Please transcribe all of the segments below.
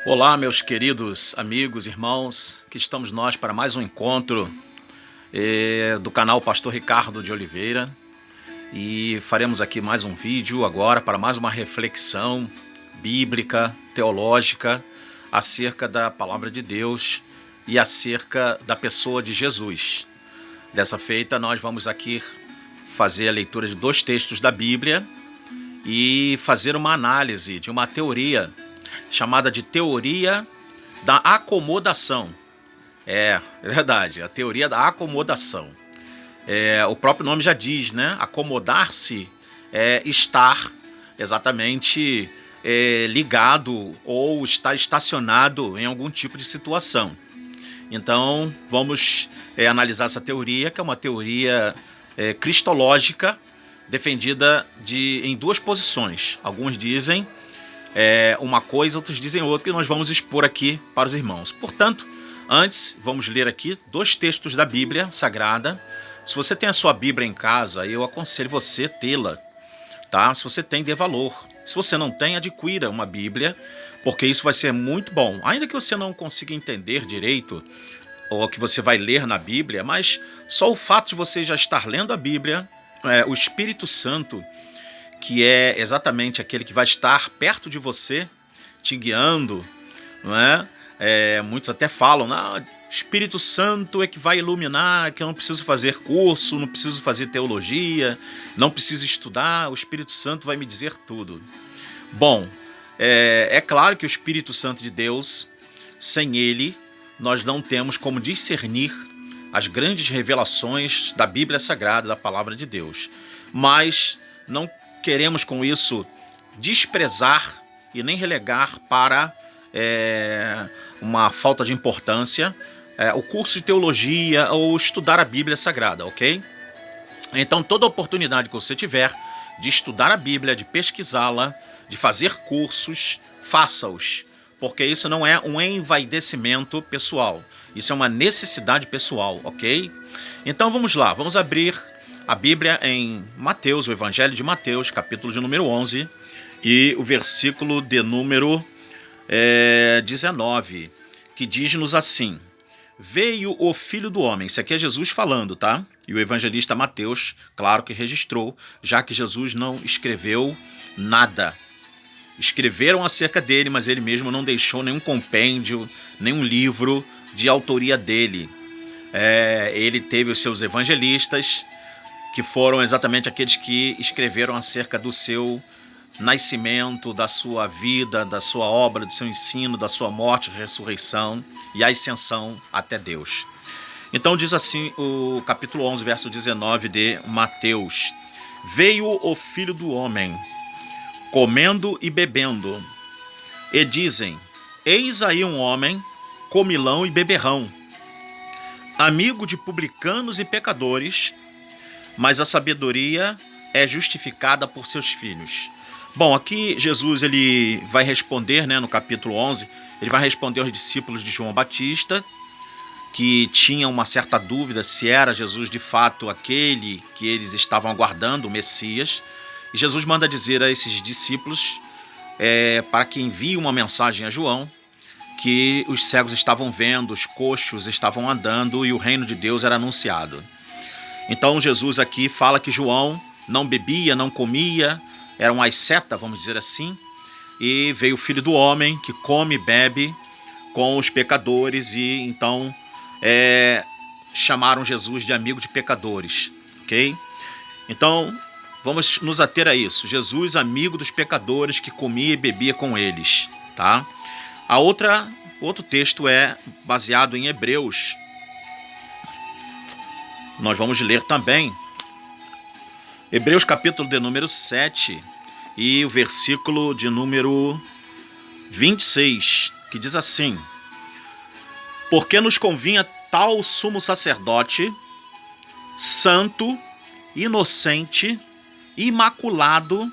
Olá, meus queridos amigos, irmãos, que estamos nós para mais um encontro do canal Pastor Ricardo de Oliveira, e faremos aqui mais um vídeo agora para mais uma reflexão bíblica, teológica, acerca da Palavra de Deus e acerca da pessoa de Jesus. Dessa feita, nós vamos aqui fazer a leitura de 2 textos da Bíblia e fazer uma análise de uma teoria chamada de teoria da acomodação. É verdade, a teoria da acomodação. O próprio nome já diz, né? Acomodar-se é estar exatamente ligado ou estar estacionado em algum tipo de situação. Então, vamos analisar essa teoria, que é uma teoria cristológica, defendida em 2 posições. Alguns dizem uma coisa, outros dizem outra, que nós vamos expor aqui para os irmãos. Portanto, antes, vamos ler aqui 2 textos da Bíblia Sagrada. Se você tem a sua Bíblia em casa, eu aconselho você tê-la, tá? Se você tem, dê valor. Se você não tem, adquira uma Bíblia, porque isso vai ser muito bom. Ainda que você não consiga entender direito o que você vai ler na Bíblia, mas só o fato de você já estar lendo a Bíblia, o Espírito Santo, que é exatamente aquele que vai estar perto de você, te guiando, não é? Muitos até falam, não, Espírito Santo é que vai iluminar, que eu não preciso fazer curso, não preciso fazer teologia, não preciso estudar, o Espírito Santo vai me dizer tudo. Bom, é claro que o Espírito Santo de Deus, sem ele, nós não temos como discernir as grandes revelações da Bíblia Sagrada, da Palavra de Deus. Mas não queremos com isso desprezar e nem relegar para uma falta de importância o curso de teologia ou estudar a Bíblia Sagrada, ok? Então, toda oportunidade que você tiver de estudar a Bíblia, de pesquisá-la, de fazer cursos, faça-os, porque isso não é um envaidecimento pessoal, isso é uma necessidade pessoal, ok? Então vamos lá, vamos abrir a Bíblia em Mateus, o Evangelho de Mateus, capítulo de número 11, e o versículo de número 19, que diz-nos assim: veio o Filho do Homem. Isso aqui é Jesus falando, tá? E o evangelista Mateus, claro que registrou, já que Jesus não escreveu nada. Escreveram acerca dele, mas ele mesmo não deixou nenhum compêndio, nenhum livro de autoria dele. Ele teve os seus evangelistas, que foram exatamente aqueles que escreveram acerca do seu nascimento, da sua vida, da sua obra, do seu ensino, da sua morte, ressurreição e a ascensão até Deus. Então diz assim o capítulo 11, verso 19 de Mateus: veio o Filho do Homem, comendo e bebendo, e dizem: eis aí um homem comilão e beberrão, amigo de publicanos e pecadores, mas a sabedoria é justificada por seus filhos. Bom, aqui Jesus ele vai responder, né, no capítulo 11, ele vai responder aos discípulos de João Batista, que tinham uma certa dúvida se era Jesus de fato aquele que eles estavam aguardando, o Messias. E Jesus manda dizer a esses discípulos para que envie uma mensagem a João, que os cegos estavam vendo, os coxos estavam andando e o reino de Deus era anunciado. Então Jesus aqui fala que João não bebia, não comia, era um asceta, vamos dizer assim, e veio o Filho do Homem, que come e bebe com os pecadores, e então chamaram Jesus de amigo de pecadores, ok? Então vamos nos ater a isso: Jesus, amigo dos pecadores, que comia e bebia com eles, tá? Outro texto é baseado em Hebreus. Nós vamos ler também Hebreus capítulo de número 7 e o versículo de número 26, que diz assim: porque nos convinha tal sumo sacerdote, santo, inocente, imaculado,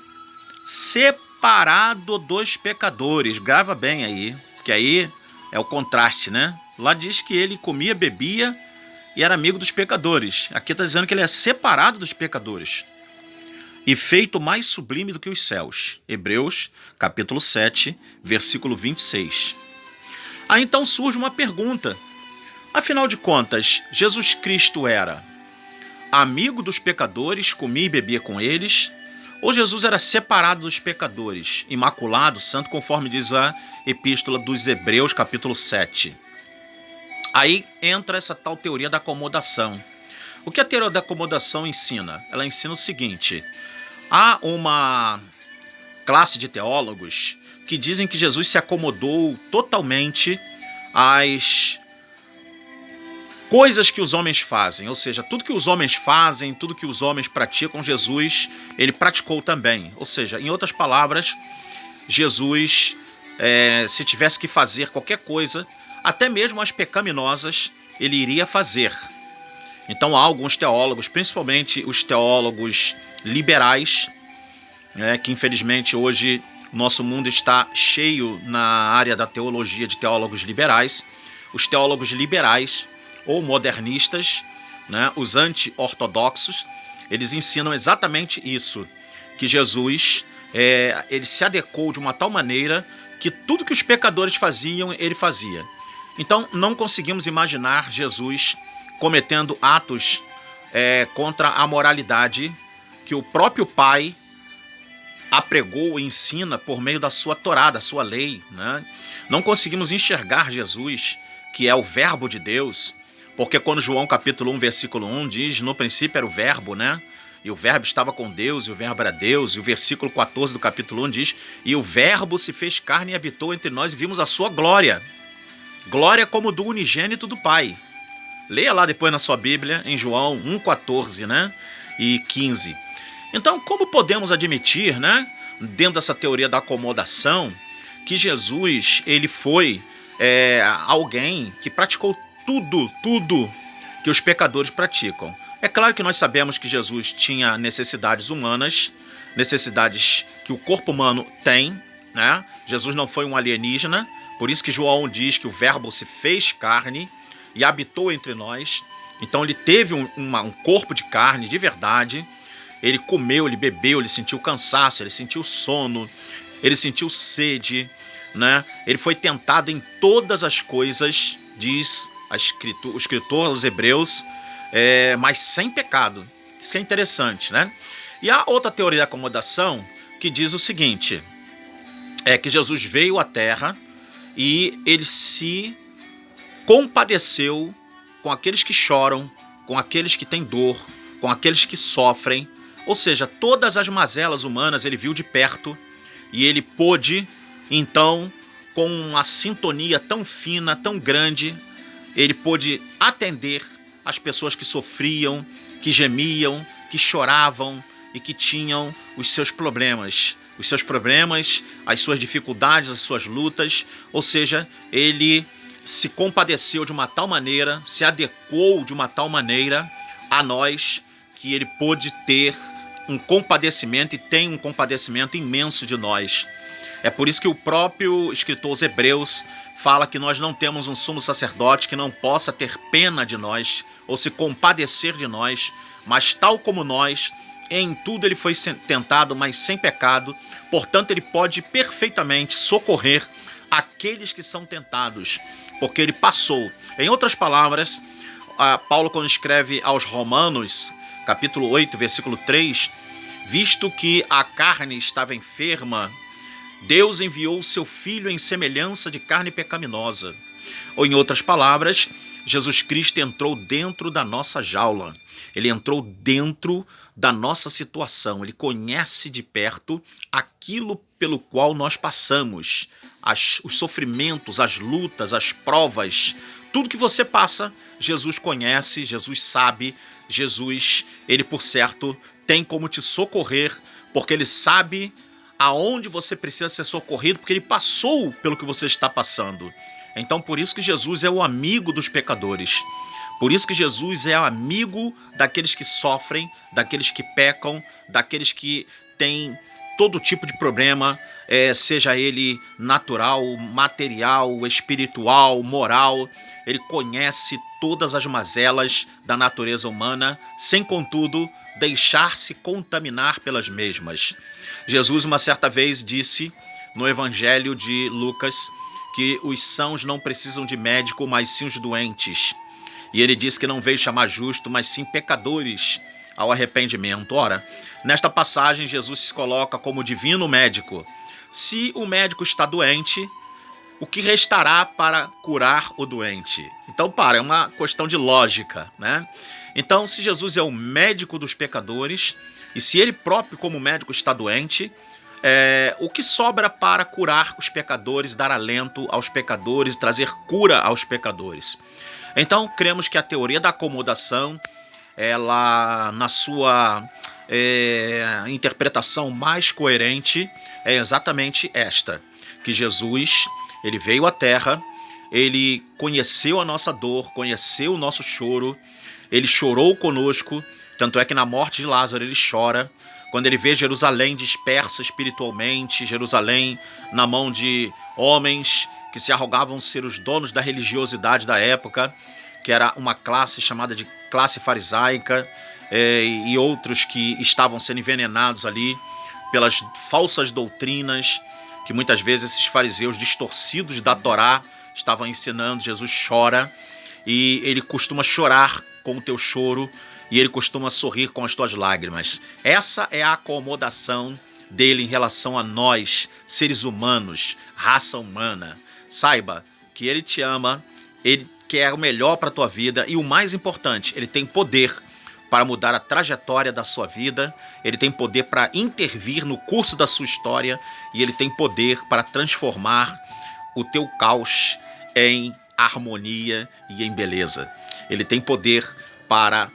separado dos pecadores. Grava bem aí, que aí é o contraste, né? Lá diz que ele comia, bebia e era amigo dos pecadores. Aqui está dizendo que ele é separado dos pecadores e feito mais sublime do que os céus. Hebreus, capítulo 7, versículo 26. Aí então surge uma pergunta. Afinal de contas, Jesus Cristo era amigo dos pecadores, comia e bebia com eles, ou Jesus era separado dos pecadores, imaculado, santo, conforme diz a Epístola dos Hebreus, capítulo 7. Aí entra essa tal teoria da acomodação. O que a teoria da acomodação ensina? Ela ensina o seguinte: há uma classe de teólogos que dizem que Jesus se acomodou totalmente às coisas que os homens fazem, ou seja, tudo que os homens fazem, tudo que os homens praticam, Jesus, ele praticou também. Ou seja, em outras palavras, Jesus, se tivesse que fazer qualquer coisa, até mesmo as pecaminosas, ele iria fazer. Então há alguns teólogos, principalmente os teólogos liberais, que infelizmente hoje o nosso mundo está cheio na área da teologia de teólogos liberais. Os teólogos liberais ou modernistas, os anti-ortodoxos, eles ensinam exatamente isso, que Jesus ele se adequou de uma tal maneira que tudo que os pecadores faziam, ele fazia. Então não conseguimos imaginar Jesus cometendo atos contra a moralidade que o próprio Pai apregou e ensina por meio da sua Torá, da sua lei. Não conseguimos enxergar Jesus, que é o verbo de Deus, porque quando João capítulo 1, versículo 1 diz, no princípio era o verbo, e o verbo estava com Deus, e o verbo era Deus, e o versículo 14 do capítulo 1 diz, e o verbo se fez carne e habitou entre nós e vimos a sua glória. Glória como do unigênito do Pai. Leia lá depois na sua Bíblia, em João 1,14, e 15. Então, como podemos admitir, dentro dessa teoria da acomodação, que Jesus ele foi alguém que praticou tudo que os pecadores praticam? É claro que nós sabemos que Jesus tinha necessidades humanas, necessidades que o corpo humano tem, Jesus não foi um alienígena, por isso que João diz que o verbo se fez carne e habitou entre nós. Então ele teve um corpo de carne de verdade, ele comeu, ele bebeu, ele sentiu cansaço, ele sentiu sono, ele sentiu sede, ele foi tentado em todas as coisas, diz o escritor aos Hebreus, mas sem pecado. Isso que é interessante, E há outra teoria da acomodação que diz o seguinte, que Jesus veio à Terra e ele se compadeceu com aqueles que choram, com aqueles que têm dor, com aqueles que sofrem, ou seja, todas as mazelas humanas ele viu de perto e ele pôde, então, com uma sintonia tão fina, tão grande, ele pôde atender as pessoas que sofriam, que gemiam, que choravam e que tinham os seus problemas, as suas dificuldades, as suas lutas, ou seja, ele se compadeceu de uma tal maneira, se adequou de uma tal maneira a nós, que ele pôde ter um compadecimento e tem um compadecimento imenso de nós. É por isso que o próprio escritor aos Hebreus fala que nós não temos um sumo sacerdote que não possa ter pena de nós ou se compadecer de nós, mas tal como nós, em tudo ele foi tentado, mas sem pecado, portanto ele pode perfeitamente socorrer aqueles que são tentados, porque ele passou. Em outras palavras, Paulo, quando escreve aos Romanos, capítulo 8, versículo 3, visto que a carne estava enferma, Deus enviou o seu Filho em semelhança de carne pecaminosa. Ou em outras palavras, Jesus Cristo entrou dentro da nossa jaula. Ele entrou dentro da nossa situação. Ele conhece de perto aquilo pelo qual nós passamos. Os sofrimentos, as lutas, as provas. Tudo que você passa, Jesus conhece, Jesus sabe. Jesus, ele por certo, tem como te socorrer, porque ele sabe aonde você precisa ser socorrido, porque ele passou pelo que você está passando. Então por isso que Jesus é o amigo dos pecadores. Por isso que Jesus é amigo daqueles que sofrem, daqueles que pecam, daqueles que têm todo tipo de problema, seja ele natural, material, espiritual, moral. Ele conhece todas as mazelas da natureza humana, sem contudo deixar-se contaminar pelas mesmas. Jesus uma certa vez disse no Evangelho de Lucas que os sãos não precisam de médico, mas sim os doentes. E ele disse que não veio chamar justo, mas sim pecadores ao arrependimento. Ora, nesta passagem, Jesus se coloca como divino médico. Se o médico está doente, o que restará para curar o doente? Então, é uma questão de lógica, né? Então, se Jesus é o médico dos pecadores, e se ele próprio, como médico, está doente, o que sobra para curar os pecadores, dar alento aos pecadores, trazer cura aos pecadores? Então, cremos que a teoria da acomodação, ela, na sua interpretação mais coerente, é exatamente esta: que Jesus, ele veio à Terra, ele conheceu a nossa dor, conheceu o nosso choro, ele chorou conosco, tanto é que na morte de Lázaro ele chora, quando ele vê Jerusalém dispersa espiritualmente, Jerusalém na mão de homens que se arrogavam ser os donos da religiosidade da época, que era uma classe chamada de classe farisaica, e outros que estavam sendo envenenados ali pelas falsas doutrinas que muitas vezes esses fariseus distorcidos da Torá estavam ensinando. Jesus chora, e ele costuma chorar com o teu choro, e ele costuma sorrir com as tuas lágrimas. Essa é a acomodação dele em relação a nós, seres humanos, raça humana. Saiba que ele te ama, ele quer o melhor para a tua vida, e o mais importante, ele tem poder para mudar a trajetória da sua vida, ele tem poder para intervir no curso da sua história, e ele tem poder para transformar o teu caos em harmonia e em beleza. Ele tem poder para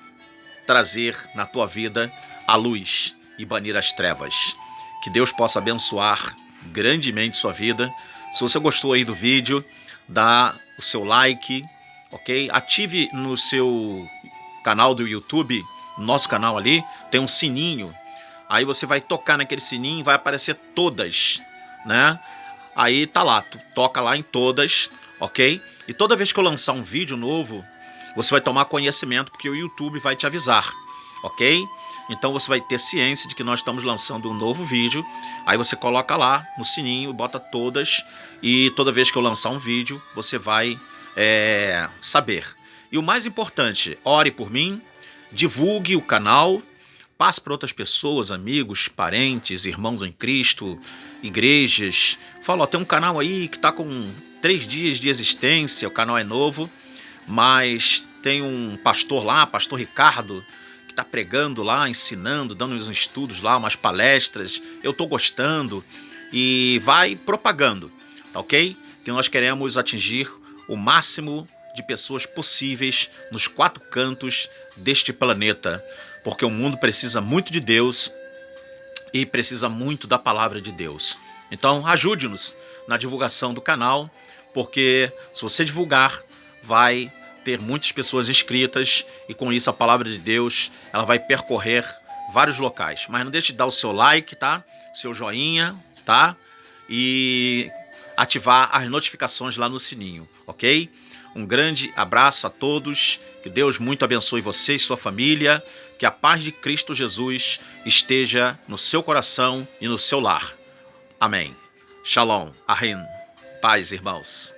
trazer na tua vida a luz e banir as trevas. Que Deus possa abençoar grandemente sua vida. Se você gostou aí do vídeo, dá o seu like, ok? Ative no seu canal do YouTube, nosso canal ali, tem um sininho. Aí você vai tocar naquele sininho e vai aparecer todas, né? Aí tá lá, tu toca lá em todas, ok? E toda vez que eu lançar um vídeo novo, você vai tomar conhecimento, porque o YouTube vai te avisar, ok? Então você vai ter ciência de que nós estamos lançando um novo vídeo. Aí você coloca lá no sininho, bota todas, e toda vez que eu lançar um vídeo, você vai saber. E o mais importante, ore por mim, divulgue o canal, passe para outras pessoas, amigos, parentes, irmãos em Cristo, igrejas. Fala, ó, tem um canal aí que está com 3 dias de existência, o canal é novo, mas tem um pastor lá, pastor Ricardo, que está pregando lá, ensinando, dando uns estudos lá, umas palestras. Eu estou gostando, e vai propagando, tá ok? Que nós queremos atingir o máximo de pessoas possíveis nos 4 cantos deste planeta, porque o mundo precisa muito de Deus e precisa muito da palavra de Deus. Então ajude-nos na divulgação do canal, porque se você divulgar, vai ter muitas pessoas inscritas, e com isso a palavra de Deus, ela vai percorrer vários locais. Mas não deixe de dar o seu like, tá? Seu joinha, tá? E ativar as notificações lá no sininho, ok? Um grande abraço a todos, que Deus muito abençoe você e sua família, que a paz de Cristo Jesus esteja no seu coração e no seu lar. Amém. Shalom, Ahim. Paz, irmãos.